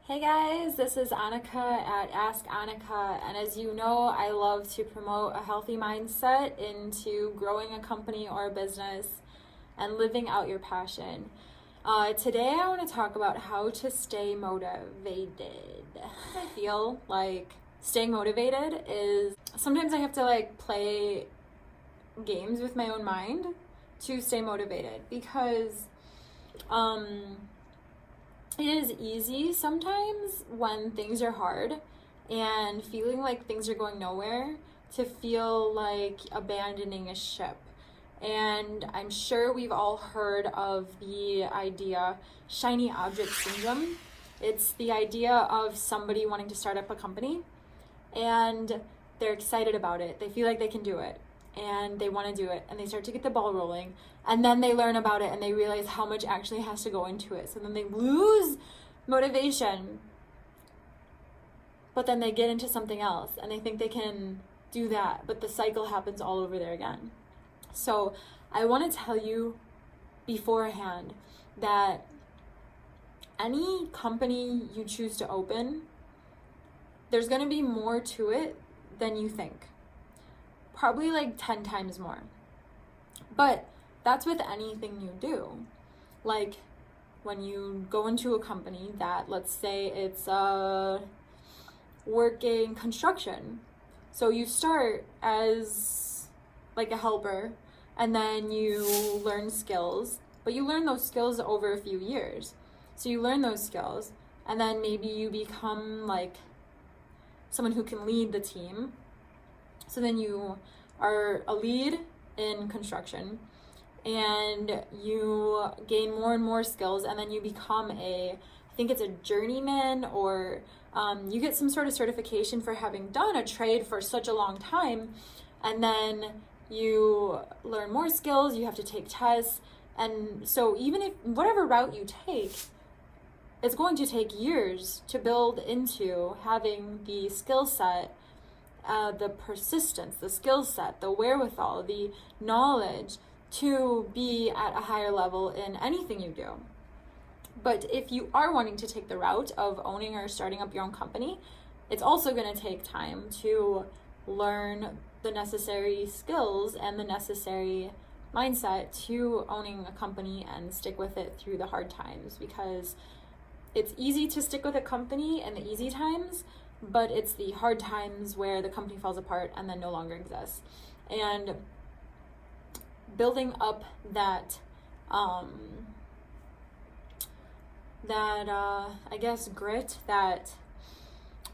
Hey guys, this is Annika at Ask Annika, and as you know, I love to promote a healthy mindset into growing a company or a business and living out your passion. Today, I want to talk about how to stay motivated. I feel like staying motivated is sometimes I have to play games with my own mind to stay motivated because it is easy sometimes when things are hard and feeling like things are going nowhere to feel like abandoning a ship. And I'm sure we've all heard of the idea shiny object syndrome. It's the idea of somebody wanting to start up a company and they're excited about it. They feel like they can do it and they want to do it and they start to get the ball rolling, and then they learn about it and they realize how much actually has to go into it. So then they lose motivation, but then they get into something else and they think they can do that, but the cycle happens all over there again. So I want to tell you beforehand that any company you choose to open, there's going to be more to it than you think. Probably like 10 times more. But that's with anything you do. Like when you go into a company that, let's say it's working construction. So you start as like a helper and then you learn skills, but you learn those skills over a few years. So you learn those skills and then maybe you become like someone who can lead the team. So then you are a lead in construction and you gain more and more skills, and then you become I think it's a journeyman, or you get some sort of certification for having done a trade for such a long time, and then you learn more skills, you have to take tests, and so even if whatever route you take, it's going to take years to build into having the skill set, the persistence, the skill set, the wherewithal, the knowledge to be at a higher level in anything you do. But if you are wanting to take the route of owning or starting up your own company, it's also going to take time to learn the necessary skills and the necessary mindset to owning a company and stick with it through the hard times, because it's easy to stick with a company in the easy times, but it's the hard times where the company falls apart and then no longer exists. And building up that I guess grit, that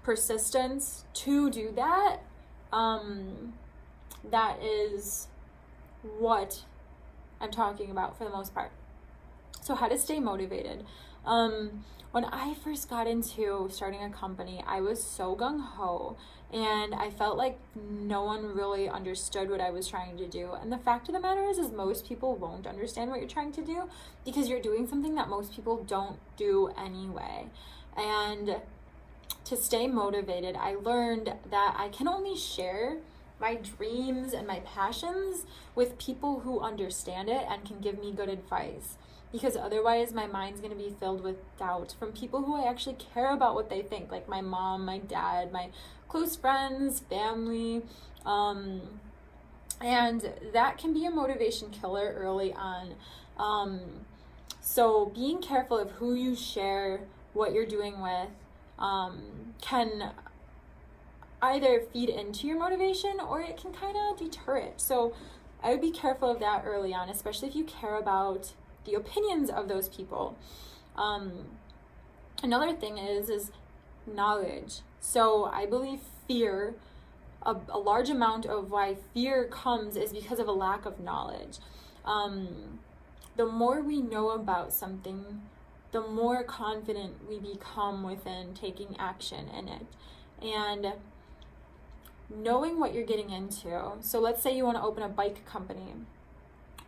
persistence to do that, that is what I'm talking about for the most part. So how to stay motivated. When I first got into starting a company, I was so gung-ho and I felt like no one really understood what I was trying to do. And the fact of the matter is most people won't understand what you're trying to do because you're doing something that most people don't do anyway. And to stay motivated, I learned that I can only share my dreams and my passions with people who understand it and can give me good advice. Because otherwise my mind's going to be filled with doubt from people who I actually care about what they think, like my mom, my dad, my close friends, family, and that can be a motivation killer early on. So being careful of who you share what you're doing with can either feed into your motivation or it can kind of deter it. So I would be careful of that early on, especially if you care about the opinions of those people. Another thing is knowledge. So I believe fear, a large amount of why fear comes is because of a lack of knowledge. The more we know about something, the more confident we become within taking action in it. And knowing what you're getting into. So let's say you want to open a bike company.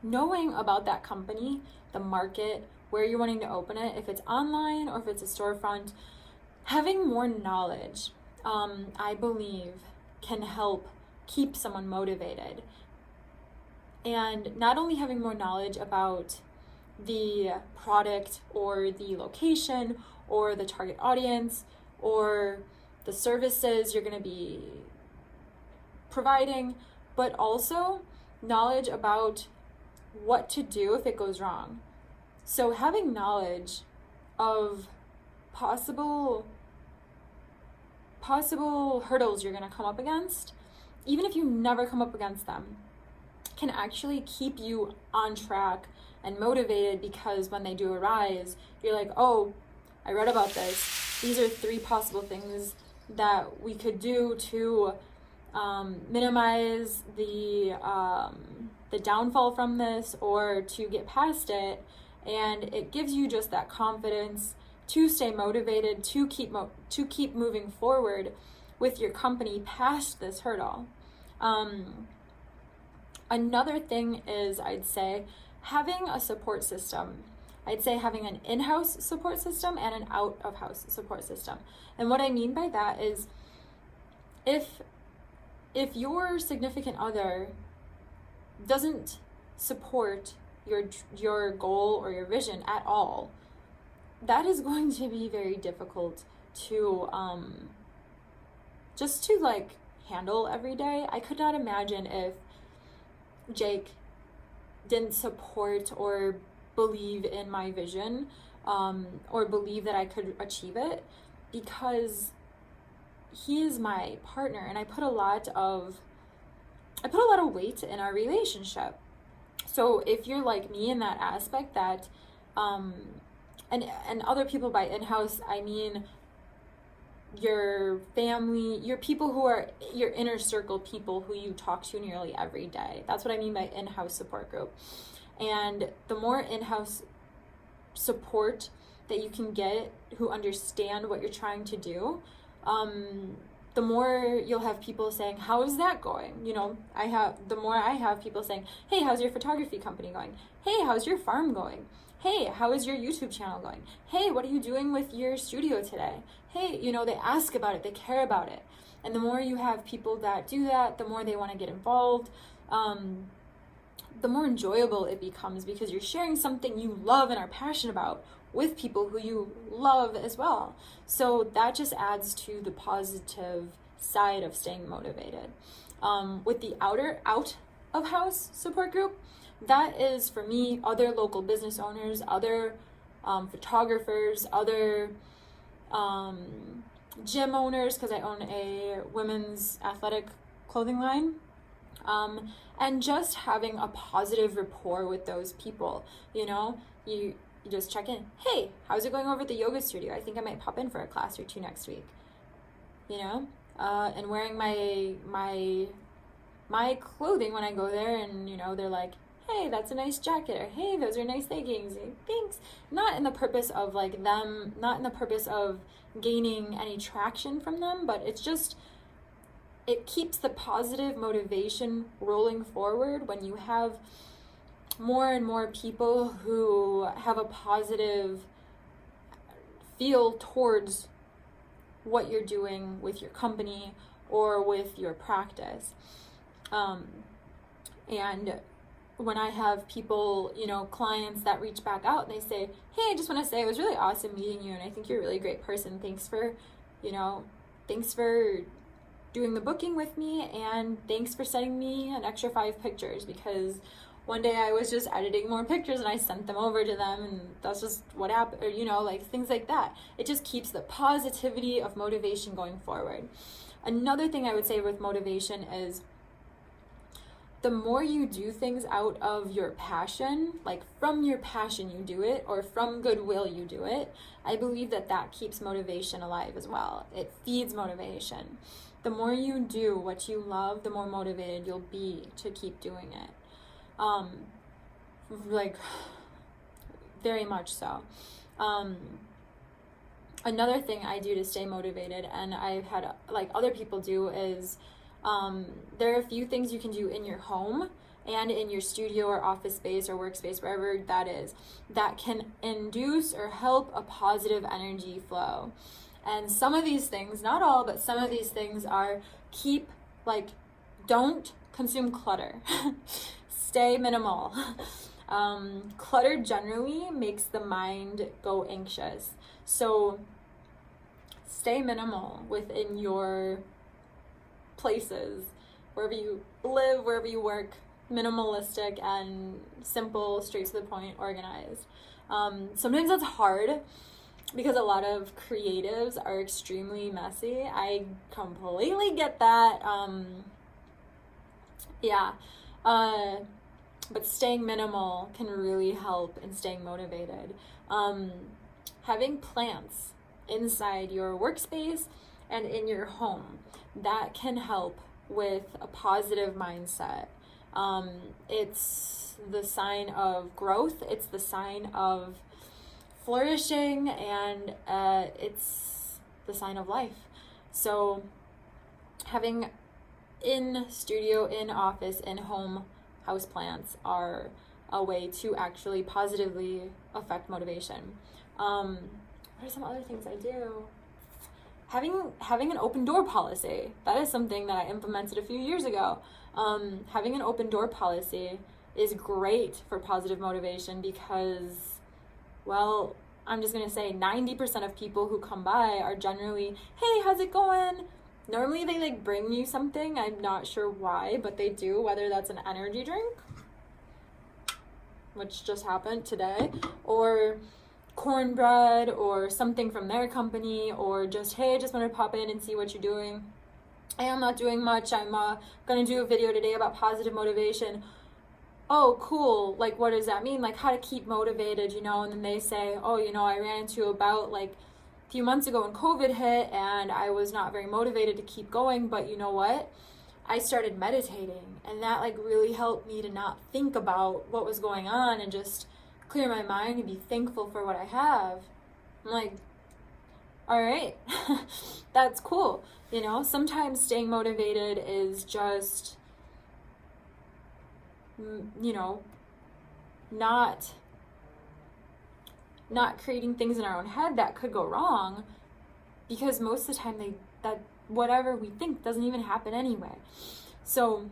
Knowing about that company, the market, where you're wanting to open it, if it's online or if it's a storefront, having more knowledge, I believe, can help keep someone motivated. And not only having more knowledge about the product or the location or the target audience or the services you're going to be providing, but also knowledge about what to do if it goes wrong. So having knowledge of possible hurdles you're going to come up against, even if you never come up against them, can actually keep you on track and motivated, because when they do arise, you're like, oh, I read about this. These are 3 possible things that we could do to minimize the downfall from this, or to get past it. And it gives you just that confidence to stay motivated, to keep moving forward with your company past this hurdle. Another thing is, I'd say, having a support system. I'd say having an in-house support system and an out-of-house support system. And what I mean by that is, if your significant other doesn't support your goal or your vision at all, that is going to be very difficult to just to like handle every day. I could not imagine if Jake didn't support or believe in my vision, or believe that I could achieve it, because he is my partner, and I put a lot of weight in our relationship. So if you're like me in that aspect, that and other people by in-house, I mean your family, your people who are your inner circle people who you talk to nearly every day. That's what I mean by in-house support group. And the more in-house support that you can get who understand what you're trying to do, the more you'll have people saying, how is that going? You know, the more I have people saying, hey, how's your photography company going? Hey, how's your farm going? Hey, how is your YouTube channel going? Hey, what are you doing with your studio today? Hey, you know, they ask about it, they care about it. And the more you have people that do that, the more they want to get involved, the more enjoyable it becomes, because you're sharing something you love and are passionate about with people who you love as well. So that just adds to the positive side of staying motivated. With the out of house support group, that is for me, other local business owners, other photographers, other gym owners, because I own a women's athletic clothing line. And just having a positive rapport with those people. You know, you just check in. Hey, how's it going over at the yoga studio? I think I might pop in for a class or 2 next week. You know, and wearing my clothing when I go there, and you know, they're like, hey, that's a nice jacket, or hey, those are nice leggings, thanks. Not in the purpose of like them, not in the purpose of gaining any traction from them, but it's just, it keeps the positive motivation rolling forward when you have more and more people who have a positive feel towards what you're doing with your company or with your practice. And when I have people, you know, clients that reach back out and they say, hey, I just want to say it was really awesome meeting you, and I think you're a really great person. Thanks for doing the booking with me, and thanks for sending me an extra 5 pictures, because one day I was just editing more pictures and I sent them over to them, and that's just what happened, or you know, like things like that. It just keeps the positivity of motivation going forward. Another thing I would say with motivation is, the more you do things out of your passion, like from your passion you do it, or from goodwill you do it, I believe that keeps motivation alive as well. It feeds motivation. The more you do what you love, the more motivated you'll be to keep doing it. Like, very much so. Another thing I do to stay motivated, and I've had like other people do, is there are a few things you can do in your home and in your studio or office space or workspace, wherever that is, that can induce or help a positive energy flow. And some of these things, not all, but some of these things are don't consume clutter. Stay minimal. Clutter generally makes the mind go anxious. So stay minimal within your places, wherever you live, wherever you work, minimalistic and simple, straight to the point, organized. Sometimes that's hard because a lot of creatives are extremely messy. I completely get that. But staying minimal can really help in staying motivated. Having plants inside your workspace and in your home, that can help with a positive mindset. It's the sign of growth, it's the sign of flourishing, and it's the sign of life. So having in studio, in office, in home houseplants are a way to actually positively affect motivation. What are some other things I do? Having an open door policy. That is something that I implemented a few years ago. Having an open door policy is great for positive motivation because, well, I'm just going to say 90% of people who come by are generally, hey, how's it going? Normally they like bring you something. I'm not sure why, but they do, whether that's an energy drink, which just happened today, or cornbread or something from their company, or just, hey, just want to pop in and see what you're doing. Hey, I'm not doing much. I'm going to do a video today about positive motivation. Oh, cool. Like, what does that mean? Like, how to keep motivated, you know? And then they say, oh, you know, I ran into about like a few months ago when COVID hit and I was not very motivated to keep going. But you know what? I started meditating, and that like really helped me to not think about what was going on and just clear my mind and be thankful for what I have. I'm like, all right, that's cool. You know, sometimes staying motivated is just, you know, not creating things in our own head that could go wrong, because most of the time that whatever we think doesn't even happen anyway. So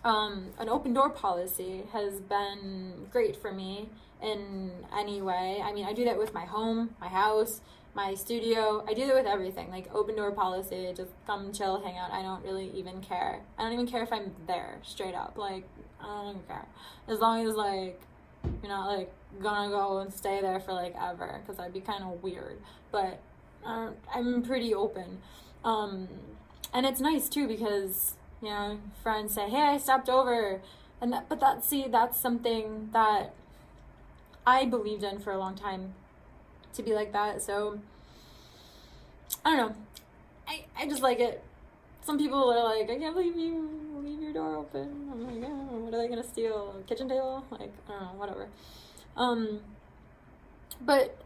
an open door policy has been great for me in any way. I mean, I do that with my home, my house, my studio. I do that with everything. Like, open door policy, just come chill, hang out. I don't really even care. I don't even care if I'm there, straight up. Like, I don't even care. As long as, like, you're not, like, gonna go and stay there for, like, ever, because that'd be kind of weird. But I'm pretty open. And it's nice, too, because, you know, friends say, hey, I stopped over. And that's something that I believed in for a long time, to be like that. So I don't know, I just like it. Some people are like, I can't believe you leave your door open. I'm like, oh, what are they gonna steal? A kitchen table? Like, I don't know, whatever. But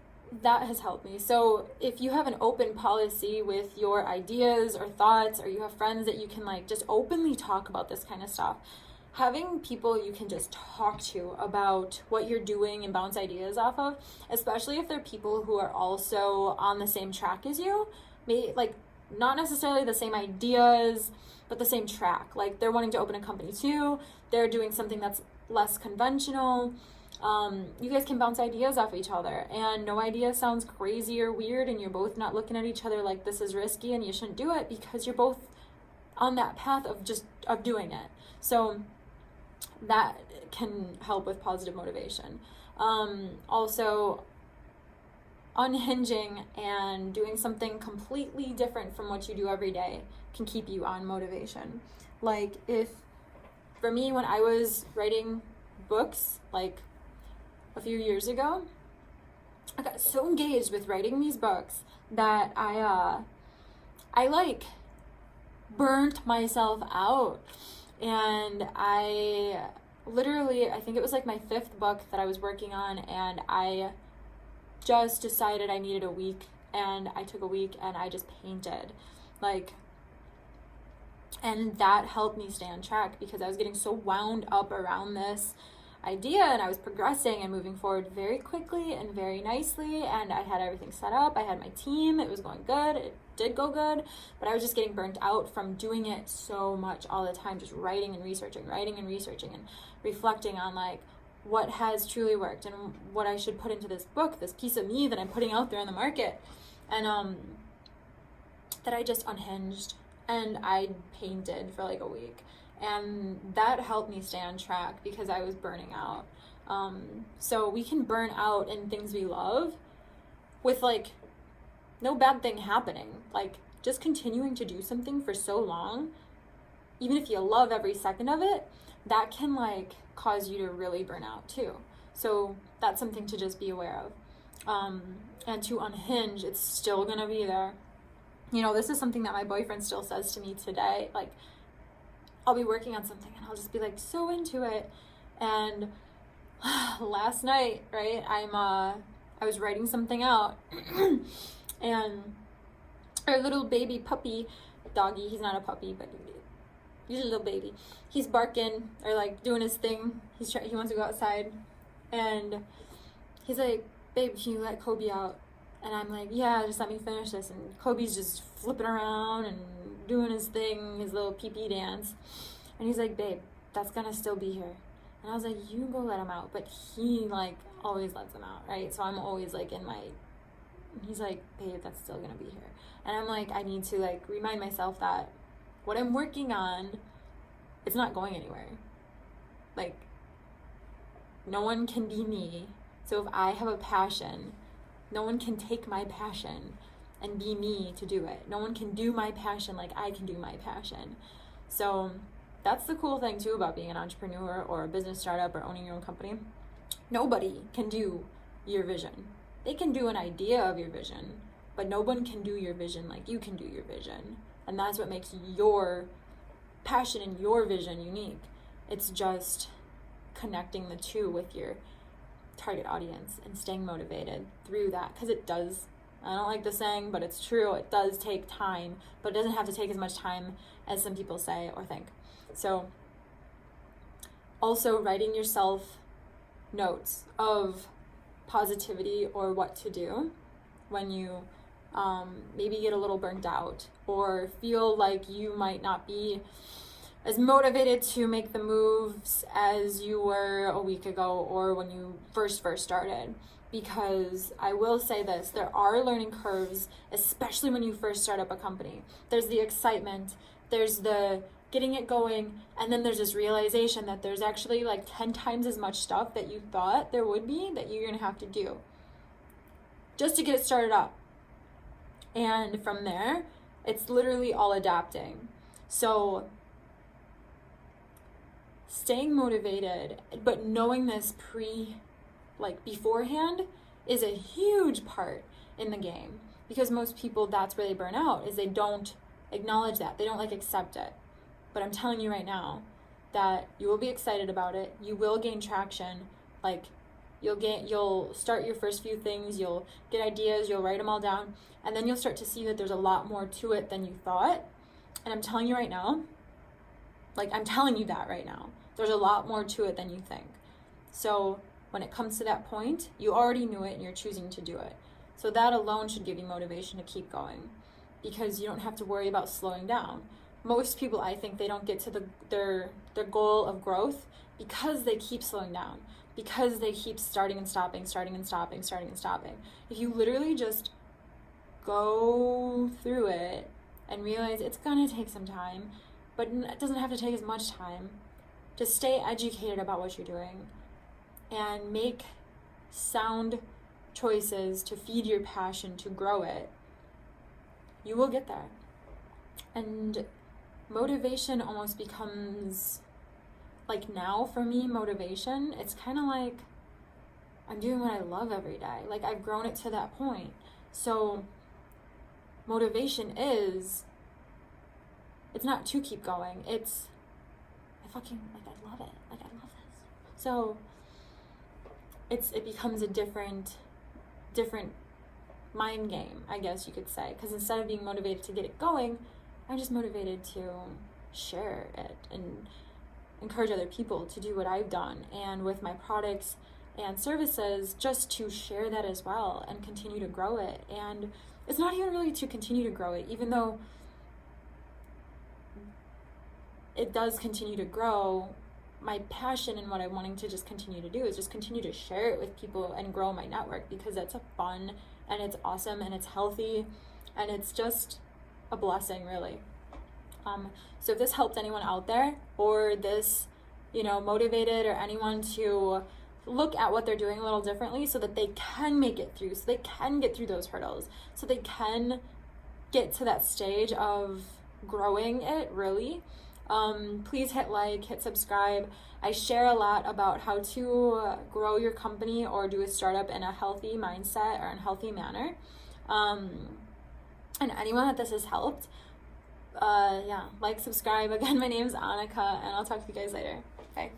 that has helped me. So if you have an open policy with your ideas or thoughts, or you have friends that you can like just openly talk about this kind of stuff, having people you can just talk to about what you're doing and bounce ideas off of, especially if they're people who are also on the same track as you, maybe like not necessarily the same ideas, but the same track. Like, they're wanting to open a company too, they're doing something that's less conventional. You guys can bounce ideas off each other, and no idea sounds crazy or weird, and you're both not looking at each other like this is risky and you shouldn't do it, because you're both on that path of doing it. So that can help with positive motivation. Also, unhinging and doing something completely different from what you do every day can keep you on motivation. Like, for me, when I was writing books, like a few years ago, I got so engaged with writing these books that I like burnt myself out. And I think it was like my 5th book that I was working on, and I just decided I needed a week, and I took a week and I just painted, like, and that helped me stay on track, because I was getting so wound up around this idea, and I was progressing and moving forward very quickly and very nicely, and I had everything set up, I had my team, it was going good, it did go good, but I was just getting burnt out from doing it so much all the time, just writing and researching and reflecting on like what has truly worked and what I should put into this book, this piece of me that I'm putting out there in the market. And that I just unhinged and I painted for like a week. And that helped me stay on track because I was burning out. So we can burn out in things we love with like no bad thing happening. Like just continuing to do something for so long, even if you love every second of it, that can like cause you to really burn out too. So that's something to just be aware of. And to unhinge, it's still gonna be there. You know, this is something that my boyfriend still says to me today. Like, I'll be working on something and I'll just be like so into it. And last night, right, I was writing something out and our little baby puppy doggy, he's not a puppy, but he's a little baby. He's barking or like doing his thing. He wants to go outside, and he's like, "Babe, can you let Kobe out?" And I'm like, "Yeah, just let me finish this." And Kobe's just flipping around and doing his thing, his little pee-pee dance. And he's like, "Babe, that's gonna still be here." And I was like, "You go let him out." But he like always lets him out, right? So I'm always like he's like, "Babe, that's still gonna be here." And I'm like, I need to like remind myself that what I'm working on, it's not going anywhere. Like, no one can be me. So if I have a passion, no one can take my passion and be me to do it. No one can do my passion like I can do my passion. So that's the cool thing too about being an entrepreneur or a business startup or owning your own company. Nobody can do your vision. They can do an idea of your vision, but no one can do your vision like you can do your vision. And that's what makes your passion and your vision unique. It's just connecting the two with your target audience and staying motivated through that, because it does. I don't like the saying, but it's true. It does take time, but it doesn't have to take as much time as some people say or think. So also writing yourself notes of positivity or what to do when you maybe get a little burnt out or feel like you might not be as motivated to make the moves as you were a week ago or when you first started. Because I will say this, there are learning curves, especially when you first start up a company. There's the excitement, there's the getting it going, and then there's this realization that there's actually like 10 times as much stuff that you thought there would be that you're gonna have to do just to get it started up. And from there, it's literally all adapting. So staying motivated, but knowing this beforehand is a huge part in the game, because most people, that's where they burn out, is they don't acknowledge that. They don't accept it. But I'm telling you right now that you will be excited about it. You will gain traction. You'll start your first few things, you'll get ideas, you'll write them all down, and then you'll start to see that there's a lot more to it than you thought. And I'm telling you right now, I'm telling you that right now, there's a lot more to it than you think. So when it comes to that point, you already knew it and you're choosing to do it. So that alone should give you motivation to keep going, because you don't have to worry about slowing down. Most people, I think, they don't get to their goal of growth because they keep slowing down, because they keep starting and stopping. If you literally just go through it and realize it's gonna take some time, but it doesn't have to take as much time, just stay educated about what you're doing and make sound choices to feed your passion, to grow it, you will get there. And motivation almost becomes, now for me, motivation, it's kind of like I'm doing what I love every day. I've grown it to that point. So motivation it's not to keep going. It's, I love it. I love this. So it becomes a different mind game, I guess you could say. Because instead of being motivated to get it going, I'm just motivated to share it and encourage other people to do what I've done. And with my products and services, just to share that as well and continue to grow it. And it's not even really to continue to grow it, even though it does continue to grow. my passion and what I'm wanting to just continue to do is just continue to share it with people and grow my network, because it's a fun and it's awesome and it's healthy and it's just a blessing, really. So if this helped anyone out there, or this, motivated or anyone to look at what they're doing a little differently so that they can make it through, so they can get through those hurdles, so they can get to that stage of growing it, really, please hit like, hit subscribe. I share a lot about how to grow your company or do a startup in a healthy mindset or in a healthy manner. And anyone that this has helped, like, subscribe. Again, my name's Annika, and I'll talk to you guys later. Bye.